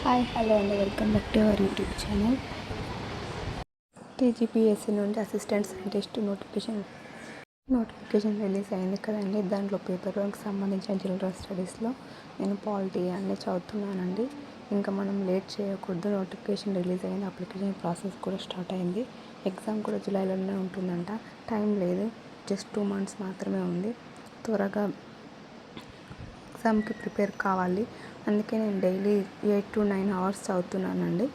Hi hello అండి, welcome back to our YouTube channel. TGPSC నుండి assistant scientist notification release అయింది కదండి. దాంట్లో పేపర్ వర్క్ సంబంధించిన జనరల్ స్టడీస్లో నేను పాలిటీ అన్నీ చదువుతున్నానండి. ఇంకా మనం లేట్ చేయకూడదు. నోటిఫికేషన్ రిలీజ్ అయింది, అప్లికేషన్ ప్రాసెస్ కూడా స్టార్ట్ అయింది. ఎగ్జామ్ కూడా జూలైలోనే ఉంటుందంట. టైం లేదు, జస్ట్ 2 months మాత్రమే ఉంది. త్వరగా ఎగ్జామ్కి ప్రిపేర్ కావాలి. అందుకే నేను డైలీ 8 to 9 hours చదువుతున్నానండి.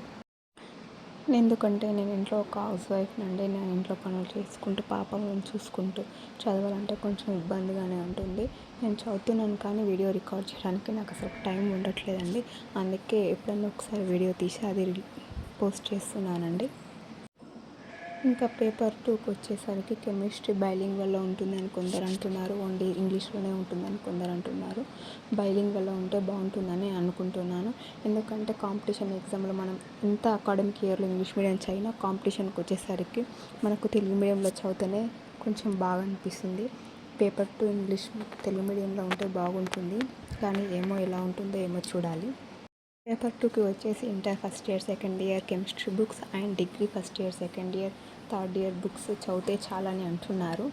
ఎందుకంటే నేను ఇంట్లో ఒక హౌస్ వైఫ్ నండి. నేను ఇంట్లో పనులు చేసుకుంటూ పాపలను చూసుకుంటూ చదవాలంటే కొంచెం ఇబ్బందిగానే ఉంటుంది. నేను చదువుతున్నాను కానీ వీడియో రికార్డ్ చేయడానికి నాకు అసలు టైం ఉండట్లేదండి. అందుకే ఎప్పుడన్నా ఒకసారి వీడియో తీసి అది పోస్ట్ చేస్తున్నానండి. ఇంకా పేపర్ 2కి వచ్చేసరికి కెమిస్ట్రీ బైలింగ్వల్లో ఉంటుందని కొందరు అంటున్నారు, ఓన్లీ ఇంగ్లీష్లోనే ఉంటుందని కొందరు అంటున్నారు. బైలింగ్వల్లో ఉంటే బాగుంటుందని అనుకుంటున్నాను. ఎందుకంటే కాంపిటీషన్ ఎగ్జామ్లో మనం ఎంత అకాడమిక్ ఇయర్లో ఇంగ్లీష్ మీడియం చదివినా కాంపిటీషన్కి వచ్చేసరికి మనకు తెలుగు మీడియంలో చదివితేనే కొంచెం బాగా అనిపిస్తుంది. పేపర్ 2 ఇంగ్లీష్ తెలుగు మీడియంలో ఉంటే బాగుంటుంది, కానీ ఏమో ఎలా ఉంటుందో ఏమో చూడాలి. పేపర్ 2కి వచ్చేసి inter first year second year chemistry books and degree first year second year third year books చదివితే చాలని అంటున్నారు.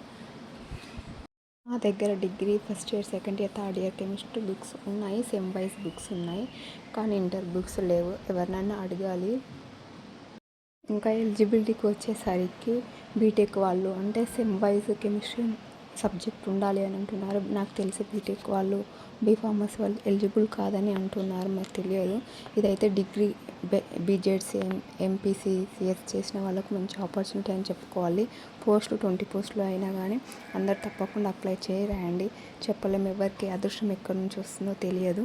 మా దగ్గర degree first year second year third year chemistry books ఉన్నాయి, సెమ్ వైజ్ బుక్స్ ఉన్నాయి, కానీ ఇంటర్ బుక్స్ లేవు. ఎవరినైనా అడగాలి. ఇంకా ఎలిజిబిలిటీకి వచ్చేసరికి బీటెక్ వాళ్ళు అంటే సెమ్ వైజ్ కెమిస్ట్రీ సబ్జెక్ట్ ఉండాలి అని అంటున్నారు. నాకు తెలిసి బీటెక్ వాళ్ళు బీఫార్మసీ వాళ్ళు ఎలిజిబుల్ కాదని అంటున్నారు, నాకు తెలియదు. ఇదైతే డిగ్రీ బీజెడ్సీ ఎంపీసీ సిఎస్ చేసిన వాళ్ళకు మంచి ఆపర్చునిటీ అని చెప్పుకోవాలి. పోస్టులు 20 పోస్టులు అయినా కానీ అందరు తప్పకుండా అప్లై చేయరాయండి. చెప్పలేము, ఎవరికి అదృష్టం ఎక్కడి నుంచి వస్తుందో తెలియదు.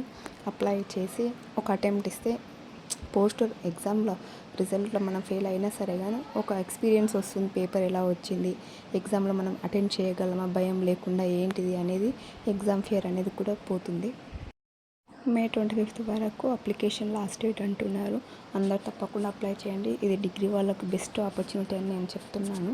అప్లై చేసి ఒక అటెంప్ట్ ఇస్తే పోస్ట్ ఎగ్జామ్లో రిజల్ట్లో మనం ఫెయిల్ అయినా సరే కానీ ఒక ఎక్స్పీరియన్స్ వస్తుంది. పేపర్ ఎలా వచ్చింది, ఎగ్జామ్లో మనం అటెండ్ చేయగలమా భయం లేకుండా ఏంటిది అనేది ఎగ్జామ్ ఫియర్ అనేది కూడా పోతుంది. May 25th వరకు అప్లికేషన్ లాస్ట్ డేట్ అంటున్నారు. అందరు తప్పకుండా అప్లై చేయండి. ఇది డిగ్రీ వాళ్ళకు బెస్ట్ ఆపర్చునిటీ అని నేను చెప్తున్నాను.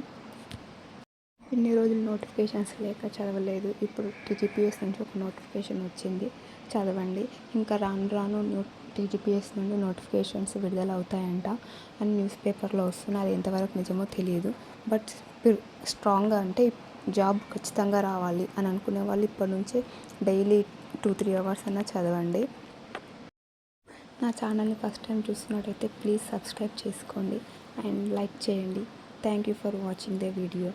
ఇన్ని రోజులు నోటిఫికేషన్స్ లేక చదవలేదు. ఇప్పుడు టీజీపీఎస్ నుంచి ఒక నోటిఫికేషన్ వచ్చింది, చదవండి. ఇంకా రాను రాను టీజీపీఎస్ నుండి నోటిఫికేషన్స్ విడుదల అవుతాయంట అని న్యూస్ పేపర్లో వస్తుంది. అది ఎంతవరకు నిజమో తెలియదు. బట్ స్ట్రాంగ్గా అంటే జాబ్ ఖచ్చితంగా రావాలి అని అనుకునే వాళ్ళు ఇప్పటి నుంచే డైలీ 2-3 hours అన్నా చదవండి. నా ఛానల్ని ఫస్ట్ టైం చూస్తున్నట్టయితే ప్లీజ్ సబ్స్క్రైబ్ చేసుకోండి అండ్ లైక్ చేయండి. Thank you for watching the video.